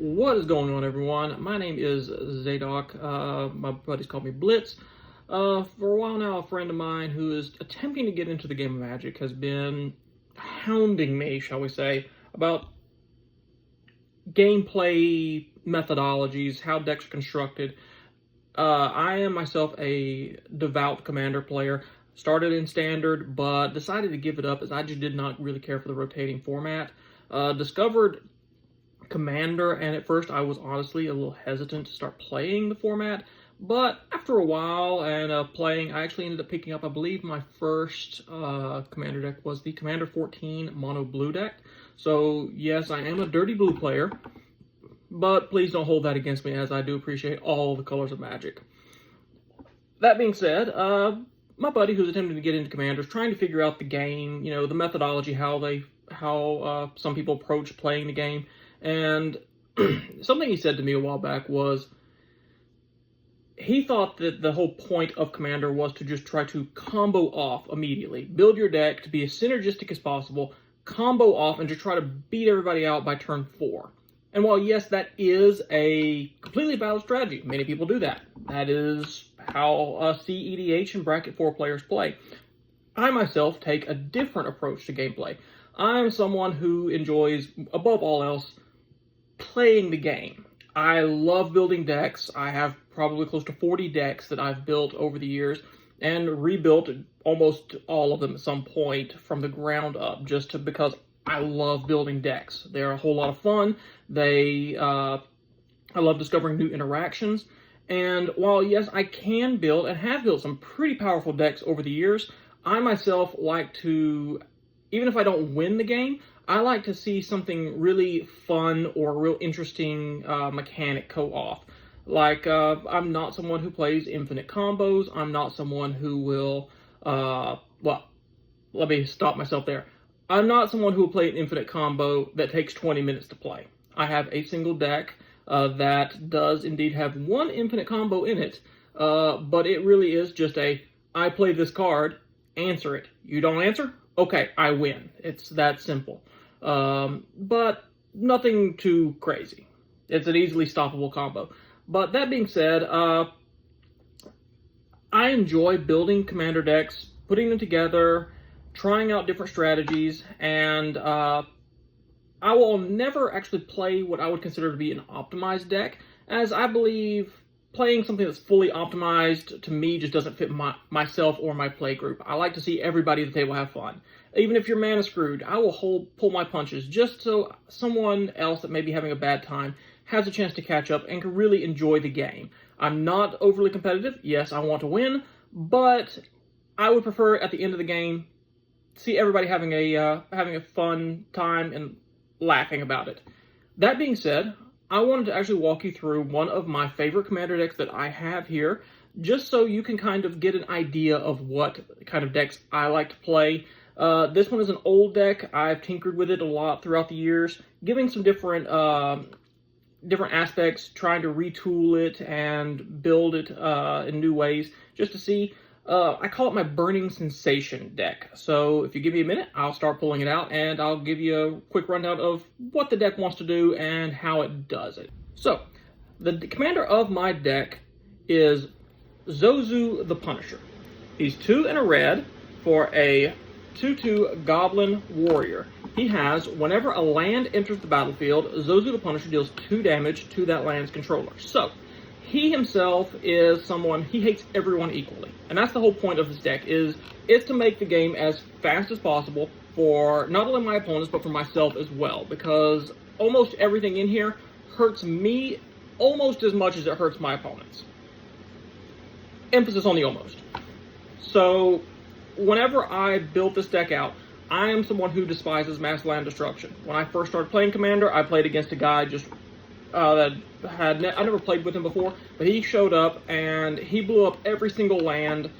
What is going on, everyone? My name is Zadok. My buddies call me Blitz. For a while now, a friend of mine who is attempting to get into the game of Magic has been hounding me, shall we say, about gameplay methodologies, how decks are constructed. I am myself a devout Commander player. Started in Standard, but decided to give it up as I just did not really care for the rotating format. Discovered Commander, and at first I was honestly a little hesitant to start playing the format, but after a while and playing, I actually ended up picking up, I believe my first Commander deck was the Commander 14 Mono Blue deck. So yes, I am a dirty blue player, but please don't hold that against me, as I do appreciate all the colors of Magic. That being said, my buddy who's attempting to get into Commander is trying to figure out the game, you know, the methodology, how some people approach playing the game. And something he said to me a while back was he thought that the whole point of Commander was to just try to combo off immediately. Build your deck to be as synergistic as possible, combo off, and just try to beat everybody out by turn 4. And while, yes, that is a completely valid strategy, many people do that. That is how CEDH and Bracket 4 players play. I myself take a different approach to gameplay. I'm someone who enjoys, above all else, playing the game. I love building decks. I have probably close to 40 decks that I've built over the years and rebuilt almost all of them at some point from the ground up, because I love building decks. They're a whole lot of fun. I love discovering new interactions. And while, yes, I can build and have built some pretty powerful decks over the years, I myself like to, even if I don't win the game, I like to see something really fun or real interesting mechanic go off. Like, I'm not someone who plays infinite combos. I'm not someone who will, well, let me stop myself there. I'm not someone who will play an infinite combo that takes 20 minutes to play. I have a single deck that does indeed have one infinite combo in it, but it really is just I play this card, answer it. You don't answer? Okay, I win. It's that simple. But nothing too crazy. It's an easily stoppable combo. But that being said, I enjoy building Commander decks, putting them together, trying out different strategies, and I will never actually play what I would consider to be an optimized deck, as I believe playing something that's fully optimized, to me, just doesn't fit myself or my play group. I like to see everybody at the table have fun. Even if your mana screwed, I will pull my punches just so someone else that may be having a bad time has a chance to catch up and can really enjoy the game. I'm not overly competitive. Yes, I want to win, but I would prefer at the end of the game see everybody having a fun time and laughing about it. That being said, I wanted to actually walk you through one of my favorite Commander decks that I have here, just so you can kind of get an idea of what kind of decks I like to play. This one is an old deck. I've tinkered with it a lot throughout the years, giving some different aspects, trying to retool it and build it in new ways, just to see. I call it my Burning Sensation deck. So if you give me a minute, I'll start pulling it out, and I'll give you a quick rundown of what the deck wants to do and how it does it. So, the commander of my deck is Zozu the Punisher. He's 2 and a red for a 2/2 Goblin Warrior. He has, whenever a land enters the battlefield, Zozu the Punisher deals 2 damage to that land's controller. So, he himself is someone, he hates everyone equally. And that's the whole point of this deck, it's to make the game as fast as possible for not only my opponents, but for myself as well. Because almost everything in here hurts me almost as much as it hurts my opponents. Emphasis on the almost. So, whenever I built this deck out, I am someone who despises mass land destruction. When I first started playing Commander, I played against a guy I never played with him before, but he showed up and he blew up every single land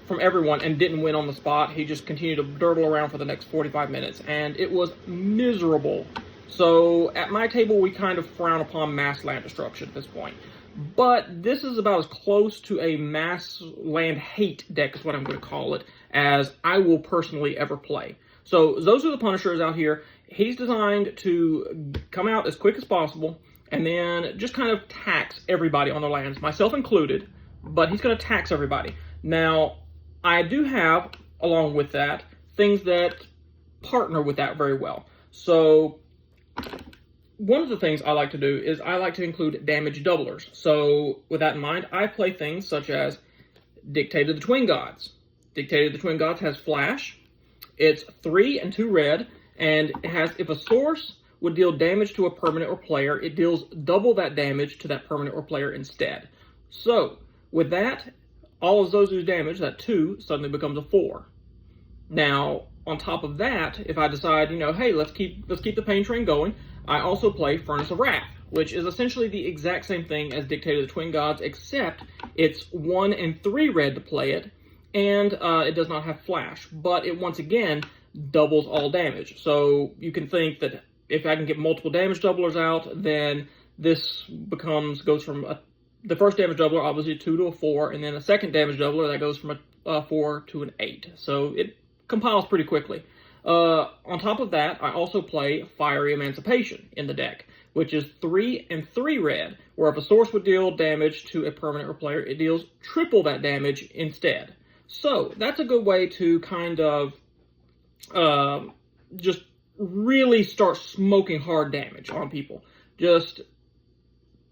from everyone and didn't win on the spot. He just continued to dirtle around for the next 45 minutes, and it was miserable. So at my table, we kind of frown upon mass land destruction at this point. But this is about as close to a mass land hate deck, is what I'm going to call it, as I will personally ever play. So Zozu the Punisher is out here. He's designed to come out as quick as possible, and then just kind of tax everybody on their lands, myself included, but he's going to tax everybody. Now, I do have, along with that, things that partner with that very well. So one of the things I like to do is I like to include damage doublers. So with that in mind, I play things such as Dictator of the Twin Gods. Dictator of the Twin Gods has flash. It's 3 and 2 red, and it has, if a source would deal damage to a permanent or player, it deals double that damage to that permanent or player instead. So with that, all of Zozu's damage, that 2, suddenly becomes a 4. Now, on top of that, if I decide, hey, let's keep the pain train going, I also play Furnace of Wrath, which is essentially the exact same thing as Dictator of the Twin Gods, except it's 1 and 3 red to play it, and it does not have flash, but it once again doubles all damage. So you can think that if I can get multiple damage doublers out, then this goes from the first damage doubler, obviously 2 to a 4, and then a second damage doubler that goes from a 4 to an 8. So it compiles pretty quickly. On top of that, I also play Fiery Emancipation in the deck, which is 3 and 3 red, where if a source would deal damage to a permanent or player, it deals triple that damage instead. So that's a good way to kind of just really start smoking hard damage on people. Just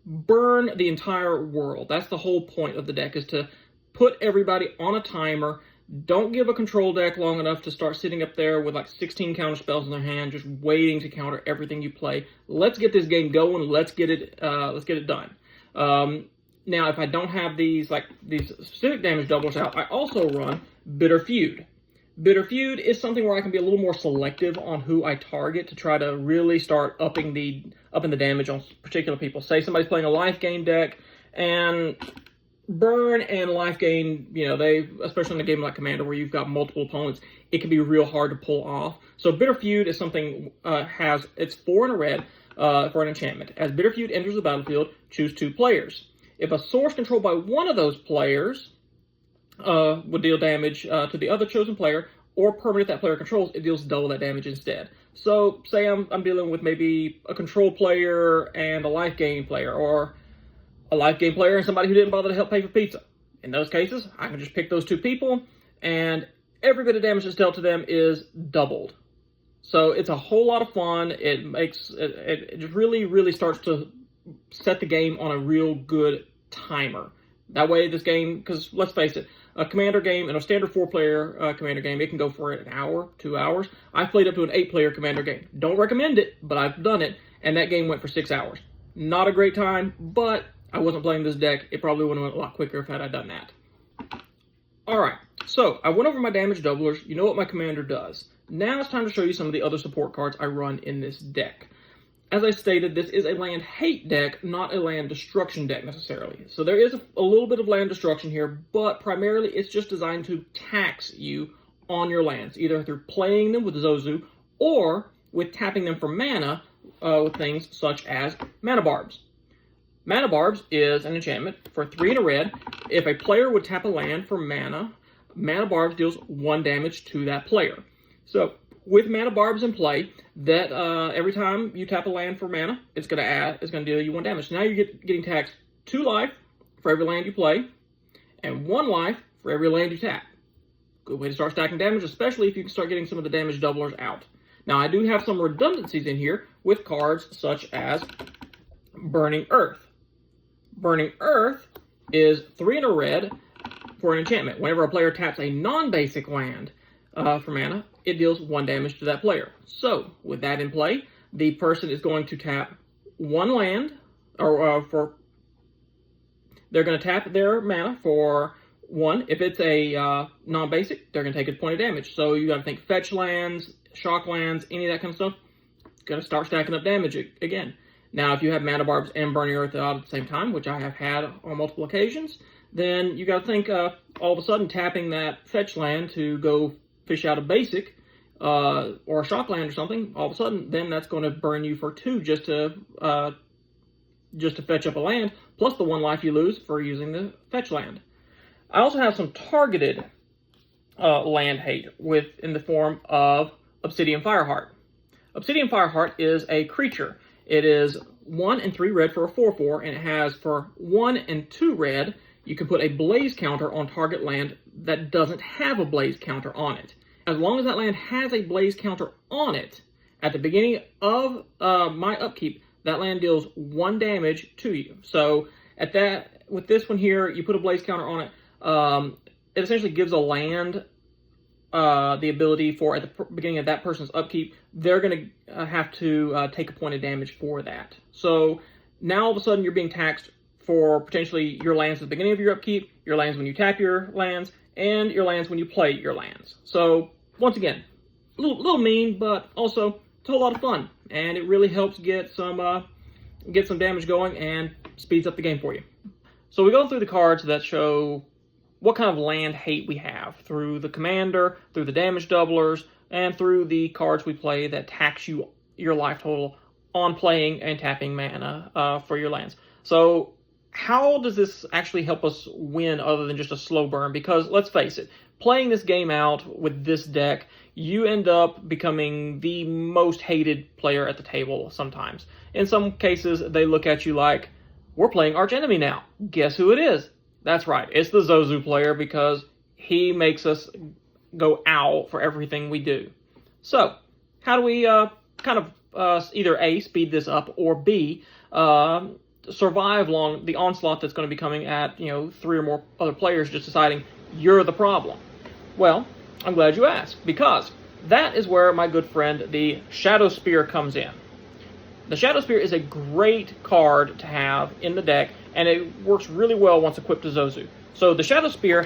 burn the entire world. That's the whole point of the deck, is to put everybody on a timer. Don't give a control deck long enough to start sitting up there with like 16 counter spells in their hand, just waiting to counter everything you play. Let's get this game going. Let's get it done. Now, if I don't have these specific damage doublers out, I also run Bitter Feud. Bitter Feud is something where I can be a little more selective on who I target to try to really start upping the damage on particular people. Say somebody's playing a life gain deck, and burn and life gain, especially in a game like Commander where you've got multiple opponents, it can be real hard to pull off. So Bitter Feud is something, it's 4 and a red for an enchantment. As Bitter Feud enters the battlefield, choose 2 players. If a source controlled by one of those players would deal damage to the other chosen player, or permanent that player controls, it deals double that damage instead. So say I'm dealing with maybe a control player and a life gain player, or a life game player and somebody who didn't bother to help pay for pizza. In those cases, I can just pick those 2 people, and every bit of damage that's dealt to them is doubled. So it's a whole lot of fun. It just really, really starts to set the game on a real good timer. That way this game, because let's face it, a Commander game, and a standard 4-player Commander game, it can go for an hour, 2 hours. I've played up to an 8-player Commander game. Don't recommend it, but I've done it, and that game went for 6 hours. Not a great time, but I wasn't playing this deck. It probably would have went a lot quicker if I had done that. Alright, so I went over my damage doublers. You know what my Commander does. Now it's time to show you some of the other support cards I run in this deck. As I stated, this is a land hate deck, not a land destruction deck necessarily. So there is a little bit of land destruction here, but primarily it's just designed to tax you on your lands, either through playing them with Zozu or with tapping them for mana with things such as Mana Barbs. Mana Barbs is an enchantment for 3 and a red. If a player would tap a land for mana, Mana Barbs deals 1 damage to that player. So with Mana Barbs in play, that every time you tap a land for mana, it's going to deal you 1 damage. So now you're getting taxed 2 life for every land you play, and 1 life for every land you tap. Good way to start stacking damage, especially if you can start getting some of the damage doublers out. Now I do have some redundancies in here with cards such as Burning Earth. Burning Earth is 3 and a red for an enchantment. Whenever a player taps a non-basic land for mana, it deals 1 damage to that player. So, with that in play, the person is going to tap 1 land, they're going to tap their mana for 1. If it's a non-basic, they're going to take a point of damage. So you got to think fetch lands, shock lands, any of that kind of stuff. Going to start stacking up damage again. Now, if you have Mana Barbs and Burning Earth out at the same time, which I have had on multiple occasions, then you got to think all of a sudden tapping that fetch land to go fish out a basic or a shock land or something, all of a sudden, then that's going to burn you for 2 just to fetch up a land, plus the 1 life you lose for using the fetch land. I also have some targeted land hate in the form of Obsidian Fireheart. Obsidian Fireheart is a creature. It is 1 and 3 red for a 4/4, and it has for 1 and 2 red, you can put a blaze counter on target land that doesn't have a blaze counter on it. As long as that land has a blaze counter on it, at the beginning of my upkeep, that land deals 1 damage to you. So with this one here, you put a blaze counter on it. It essentially gives a land the ability for, at the beginning of that person's upkeep, they're going to have to take a point of damage for that. So now all of a sudden you're being taxed for potentially your lands at the beginning of your upkeep, your lands when you tap your lands, and your lands when you play your lands. So once again, a little mean, but also it's a whole lot of fun, and it really helps get some damage going and speeds up the game for you. So we go through the cards that show what kind of land hate we have through the commander, through the damage doublers, and through the cards we play that tax your life total on playing and tapping mana for your lands. So how does this actually help us win other than just a slow burn? Because let's face it, playing this game out with this deck, you end up becoming the most hated player at the table sometimes. In some cases, they look at you like, we're playing arch enemy now. Guess who it is? That's right, it's the Zozu player, because he makes us go ow for everything we do. So, how do we kind of either A, speed this up, or B, survive along the onslaught that's going to be coming at 3 or more other players just deciding you're the problem? Well, I'm glad you asked, because that is where my good friend the Shadow Spear comes in. The Shadow Spear is a great card to have in the deck, and it works really well once equipped to Zozu. So the Shadow Spear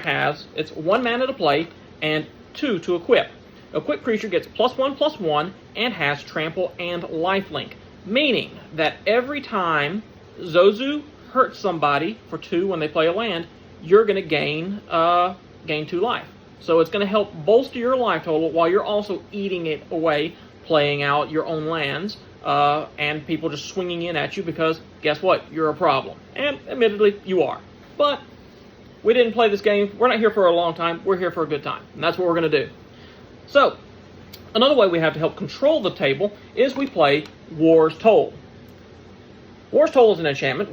it's 1 mana to play and 2 to equip. Equipped creature gets +1/+1 and has trample and lifelink, meaning that every time Zozu hurts somebody for 2 when they play a land, you're going to gain 2 life. So it's going to help bolster your life total while you're also eating it away, playing out your own lands, and people just swinging in at you because, guess what? You're a problem. And admittedly, you are. But we didn't play this game. We're not here for a long time. We're here for a good time. And that's what we're going to do. So, another way we have to help control the table is we play War's Toll. War's Toll is an enchantment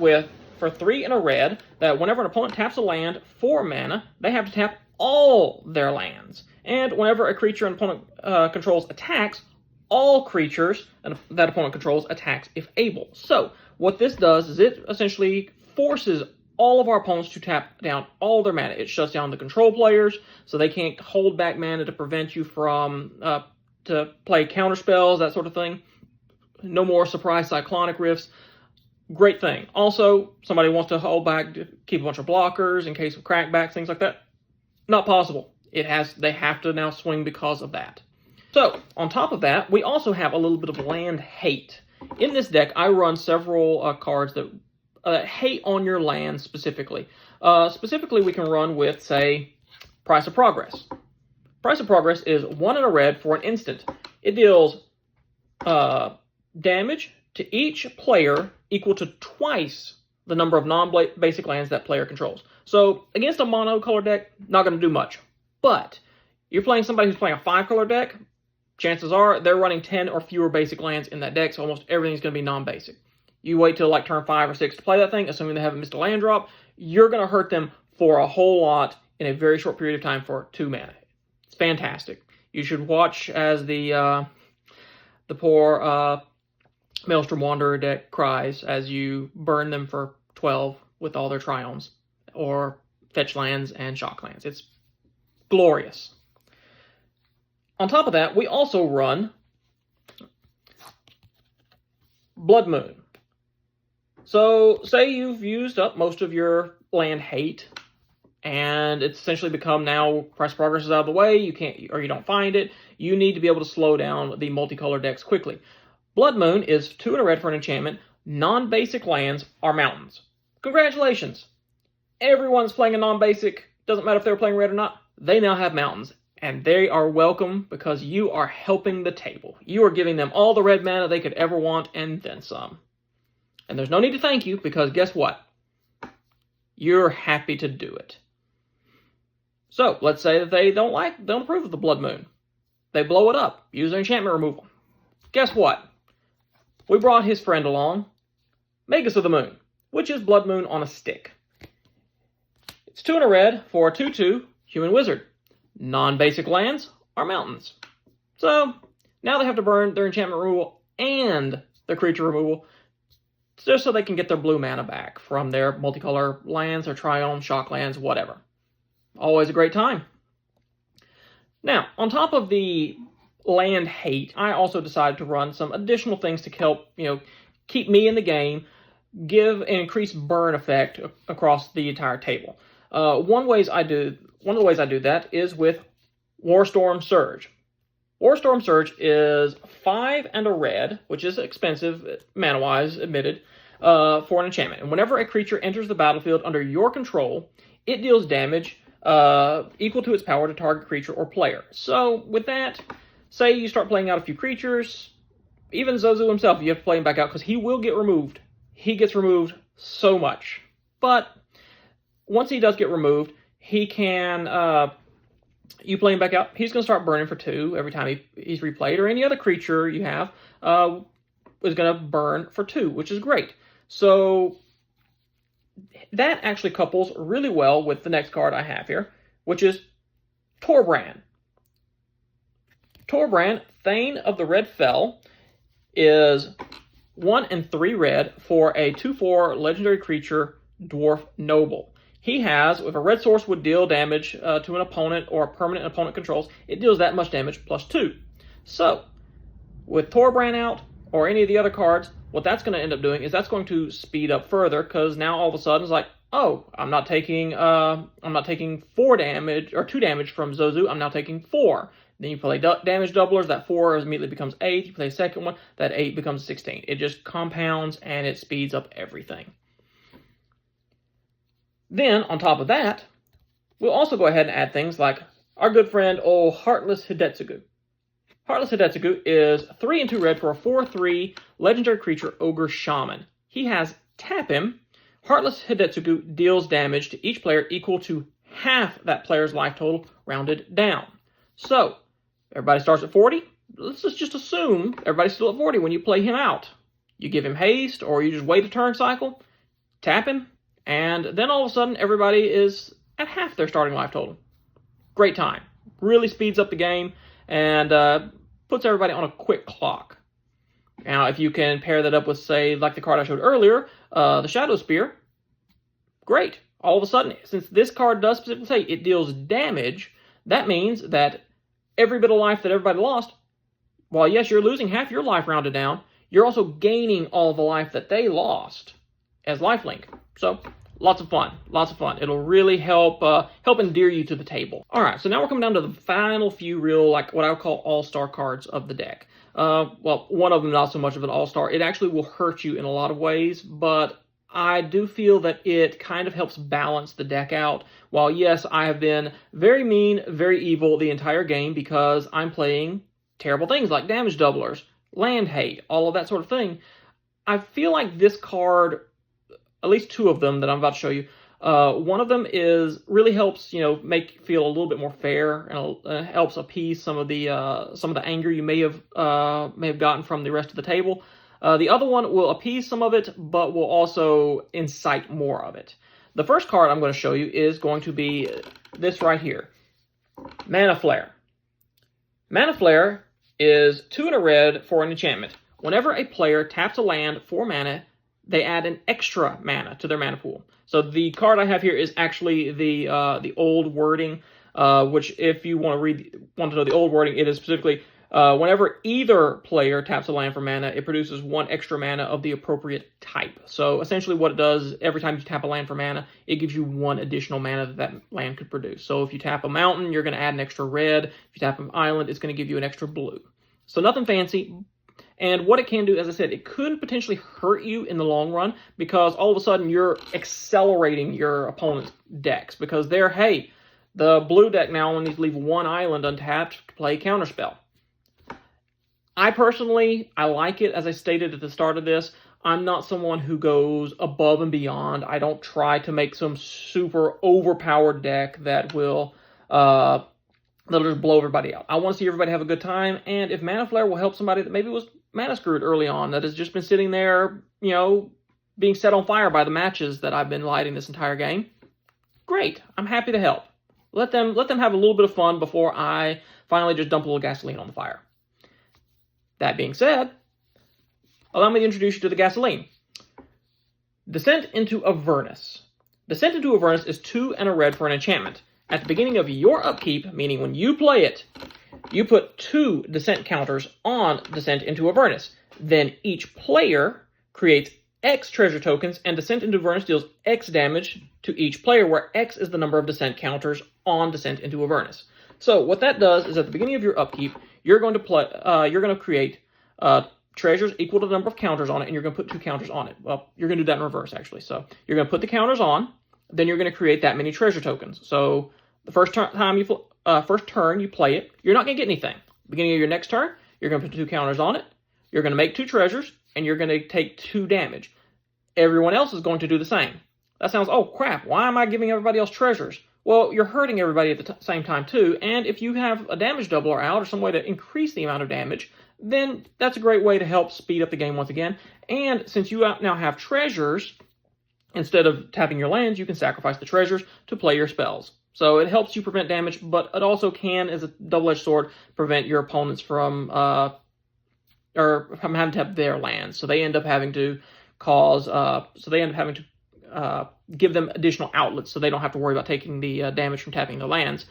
for 3 and a red that whenever an opponent taps a land for mana, they have to tap all their lands. And whenever a creature an opponent controls attacks, all creatures that opponent controls attacks if able. So, what this does is it essentially forces all of our opponents to tap down all their mana. It shuts down the control players, so they can't hold back mana to prevent you from to play counter spells, that sort of thing. No more surprise cyclonic rifts. Great thing. Also, somebody wants to hold back to keep a bunch of blockers in case of crackbacks, things like that. Not possible. They have to now swing because of that. So, on top of that, we also have a little bit of land hate. In this deck, I run several cards that hate on your land specifically. Specifically, we can run with, say, Price of Progress. Price of Progress is 1 and a red for an instant. It deals damage to each player equal to twice the number of non-basic lands that player controls. So, against a mono-color deck, not going to do much. But, you're playing somebody who's playing a 5-color deck, chances are they're running 10 or fewer basic lands in that deck, so almost everything's going to be non-basic. You wait till like turn 5 or 6 to play that thing, assuming they haven't missed a land drop, you're going to hurt them for a whole lot in a very short period of time for 2 mana. It's fantastic. You should watch as the poor Maelstrom Wanderer deck cries as you burn them for 12 with all their Triomes, or fetch lands and shock lands. It's glorious. On top of that, we also run Blood Moon. So, say you've used up most of your land hate, and it's essentially become now Price of Progress is out of the way, you don't find it, you need to be able to slow down the multicolor decks quickly. Blood Moon is 2 and a red for an enchantment. Non-basic lands are mountains. Congratulations! Everyone's playing a non-basic, doesn't matter if they're playing red or not, they now have mountains. And they are welcome because you are helping the table. You are giving them all the red mana they could ever want and then some. And there's no need to thank you because guess what? You're happy to do it. So, let's say that they don't approve of the Blood Moon. They blow it up, use their enchantment removal. Guess what? We brought his friend along, Magus of the Moon, which is Blood Moon on a stick. It's 2 and a red for a 2/2 human wizard. Non-basic lands are mountains. So now they have to burn their enchantment removal and their creature removal just so they can get their blue mana back from their multicolor lands, or Triome, shock lands, whatever. Always a great time. Now, on top of the land hate, I also decided to run some additional things to help, keep me in the game, give an increased burn effect across the entire table. One of the ways I do that is with Warstorm Surge. Warstorm Surge is 5 and a red, which is expensive, mana-wise, admitted, for an enchantment. And whenever a creature enters the battlefield under your control, it deals damage equal to its power to target creature or player. So, with that, say you start playing out a few creatures, even Zozu himself, you have to play him back out, because he will get removed. He gets removed so much. But once he does get removed, he can... you play him back out, he's going to start burning for 2 every time he's replayed, or any other creature you have is going to burn for 2, which is great. So that actually couples really well with the next card I have here, which is Torbrand. Torbrand, Thane of the Red Fell, is 1 and 3 red for a 2/4 legendary creature, Dwarf Noble. He has, if a red source would deal damage to an opponent or a permanent opponent controls, it deals that much damage plus 2. So, with Torbrand out, or any of the other cards, what that's going to end up doing is that's going to speed up further, because now all of a sudden it's like, oh, I'm not taking 4 damage, or 2 damage from Zozu, I'm now taking 4. Then you play damage doublers, that 4 immediately becomes 8, you play a second one, that 8 becomes 16. It just compounds and it speeds up everything. Then, on top of that, we'll also go ahead and add things like our good friend, Heartless Hidetsugu. Heartless Hidetsugu is 3 and 2 red for a 4/3 legendary creature, Ogre Shaman. He has tap him. Heartless Hidetsugu deals damage to each player equal to half that player's life total, rounded down. So, everybody starts at 40. Let's just assume everybody's still at 40 when you play him out. You give him haste, or you just wait a turn cycle, tap him, and then all of a sudden, everybody is at half their starting life total. Great time. Really speeds up the game and puts everybody on a quick clock. Now, if you can pair that up with, say, like the card I showed earlier, the Shadow Spear, great. All of a sudden, since this card does specifically say it deals damage, that means that every bit of life that everybody lost, while yes, you're losing half your life rounded down, you're also gaining all the life that they lost as lifelink. So, lots of fun. Lots of fun. It'll really help endear you to the table. All right, so now we're coming down to the final few real, like what I would call all-star cards of the deck. Well, one of them not so much of an all-star. It actually will hurt you in a lot of ways, but I do feel that it kind of helps balance the deck out. While yes, I have been very mean, very evil the entire game because I'm playing terrible things like damage doublers, land hate, all of that sort of thing. I feel like this card, at least 2 of them that I'm about to show you, one of them really helps make feel a little bit more fair, and helps appease some of the anger you may have gotten from the rest of the table. The other one will appease some of it, but will also incite more of it. The first card I'm going to show you is going to be this right here, Mana Flare. Mana Flare is 2 and a red for an enchantment. Whenever a player taps a land for mana, they add an extra mana to their mana pool. So the card I have here is actually the old wording, which if you want to know the old wording, it is specifically whenever either player taps a land for mana, it produces 1 extra mana of the appropriate type. So essentially what it does, every time you tap a land for mana, it gives you 1 additional mana that land could produce. So if you tap a mountain, you're going to add an extra red. If you tap an island, it's going to give you an extra blue. So nothing fancy. And what it can do, as I said, it could potentially hurt you in the long run because all of a sudden you're accelerating your opponent's decks because the blue deck now only needs to leave 1 island untapped to play Counterspell. I personally, I like it. As I stated at the start of this, I'm not someone who goes above and beyond. I don't try to make some super overpowered deck that will that'll just blow everybody out. I want to see everybody have a good time, and if Mana Flare will help somebody that maybe was mana screwed early on, that has just been sitting there, being set on fire by the matches that I've been lighting this entire game, great. I'm happy to help. Let them have a little bit of fun before I finally just dump a little gasoline on the fire. That being said, allow me to introduce you to the gasoline. Descent into Avernus. Descent into Avernus is 2 and a red for an enchantment. At the beginning of your upkeep, meaning when you play it, you put 2 descent counters on Descent into Avernus. Then each player creates X treasure tokens, and Descent into Avernus deals X damage to each player, where X is the number of descent counters on Descent into Avernus. So what that does is at the beginning of your upkeep, you're going to create treasures equal to the number of counters on it, and you're going to put 2 counters on it. Well, you're going to do that in reverse, actually. So you're going to put the counters on, then you're going to create that many treasure tokens. So the first turn you play it, you're not going to get anything. Beginning of your next turn, you're going to put 2 counters on it, you're going to make 2 treasures, and you're going to take 2 damage. Everyone else is going to do the same. That sounds, oh crap, why am I giving everybody else treasures? Well, you're hurting everybody at the same time too, and if you have a damage doubler out or some way to increase the amount of damage, then that's a great way to help speed up the game once again. And since you now have treasures, instead of tapping your lands, you can sacrifice the treasures to play your spells. So it helps you prevent damage, but it also can, as a double-edged sword, prevent your opponents from having to tap their lands. So they end up having to give them additional outlets, so they don't have to worry about taking the damage from tapping their lands.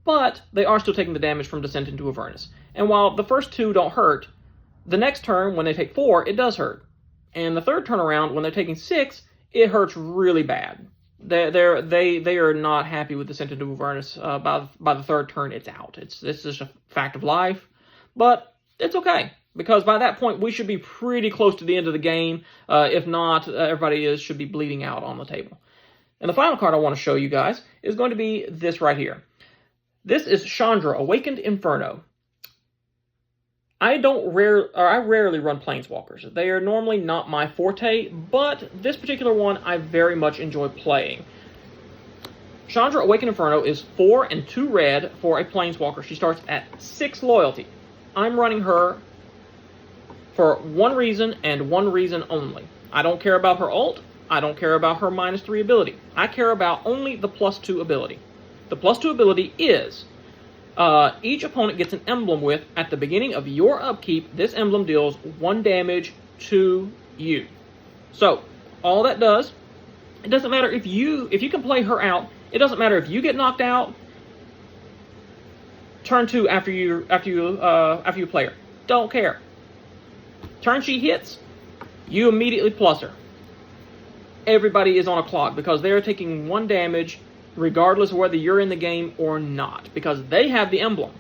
But they are still taking the damage from Descent into Avernus. And while the first 2 don't hurt, the next turn, when they take 4, it does hurt. And the third turn around, when they're taking 6, it hurts really bad. They are not happy with Descent into Avernus. By the third turn, it's out. It's just a fact of life. But it's okay, because by that point, we should be pretty close to the end of the game. If not, everybody should be bleeding out on the table. And the final card I want to show you guys is going to be this right here. This is Chandra, Awakened Inferno. I rarely run Planeswalkers. They are normally not my forte, but this particular one I very much enjoy playing. Chandra, Awakened Inferno is 4 and 2 red for a Planeswalker. She starts at 6 loyalty. I'm running her for one reason and one reason only. I don't care about her ult. I don't care about her -3 ability. I care about only the +2 ability. The +2 ability is each opponent gets an emblem with, at the beginning of your upkeep, this emblem deals 1 damage to you. So all that does, it doesn't matter if you can play her out. It doesn't matter if you get knocked out. Turn 2 after you play her. Don't care. Turn she hits, you immediately plus her. Everybody is on a clock because they're taking 1 damage regardless of whether you're in the game or not, because they have the emblem.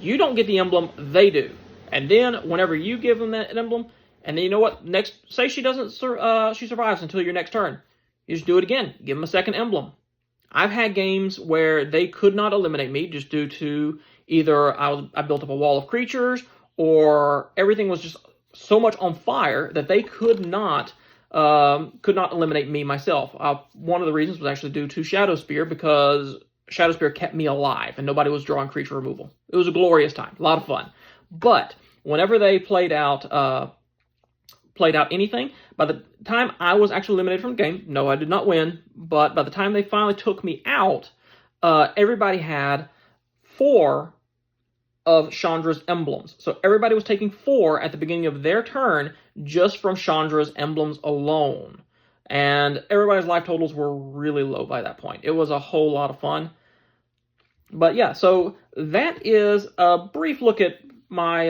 You don't get the emblem, they do. And then whenever you give them that emblem, and then you know what, next, say she survives until your next turn, you just do it again, give them a second emblem. I've had games where they could not eliminate me just due to either I built up a wall of creatures, or everything was just so much on fire that they could not eliminate me myself. One of the reasons was actually due to Shadow Spear, because Shadow Spear kept me alive and nobody was drawing creature removal. It was a glorious time, a lot of fun. But whenever they played out anything, by the time I was actually eliminated from the game, no, I did not win, but by the time they finally took me out, everybody had 4 of Chandra's emblems. So everybody was taking 4 at the beginning of their turn just from Chandra's emblems alone. And everybody's life totals were really low by that point. It was a whole lot of fun. But yeah, so that is a brief look at my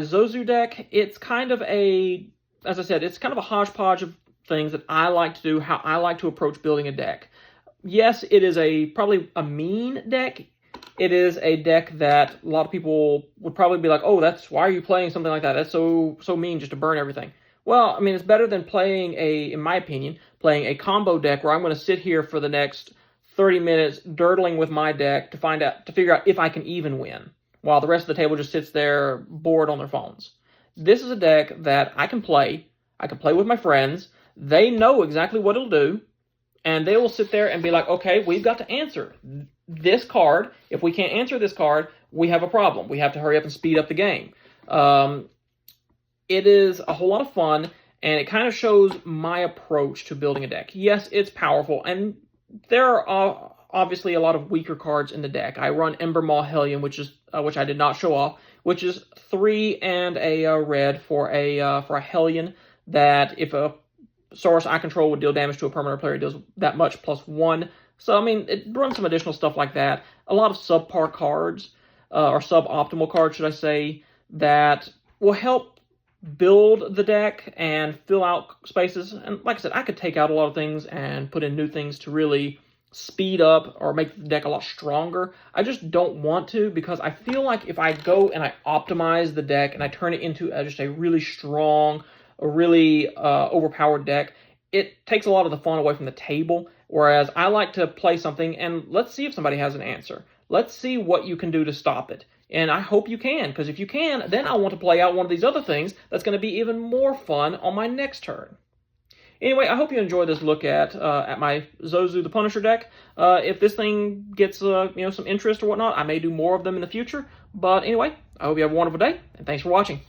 Zozu deck. It's kind of as I said, it's kind of a hodgepodge of things that I like to do, how I like to approach building a deck. Yes, it is probably a mean deck. It is a deck that a lot of people would probably be like, oh, why are you playing something like that? That's so mean, just to burn everything. Well, I mean, it's better than playing in my opinion, playing a combo deck where I'm going to sit here for the next 30 minutes dirtling with my deck to figure out if I can even win, while the rest of the table just sits there bored on their phones. This is a deck that I can play. I can play with my friends. They know exactly what it'll do, and they will sit there and be like, okay, we've got to answer this card. If we can't answer this card, we have a problem. We have to hurry up and speed up the game. It is a whole lot of fun, and it kind of shows my approach to building a deck. Yes, it's powerful, and there are obviously a lot of weaker cards in the deck. I run Ember Maw Hellion, which I did not show off, which is 3 and a red for a Hellion that if a source I control would deal damage to a permanent player, it deals that much +1. So, I mean, it runs some additional stuff like that. A lot of subpar cards, or suboptimal cards, should I say, that will help build the deck and fill out spaces. And like I said, I could take out a lot of things and put in new things to really speed up or make the deck a lot stronger. I just don't want to, because I feel like if I go and I optimize the deck and I turn it into just a really strong, a really overpowered deck, it takes a lot of the fun away from the table. Whereas I like to play something and let's see if somebody has an answer. Let's see what you can do to stop it. And I hope you can, because if you can, then I want to play out one of these other things that's going to be even more fun on my next turn. Anyway, I hope you enjoyed this look at my Zozu the Punisher deck. If this thing gets some interest or whatnot, I may do more of them in the future. But anyway, I hope you have a wonderful day, and thanks for watching.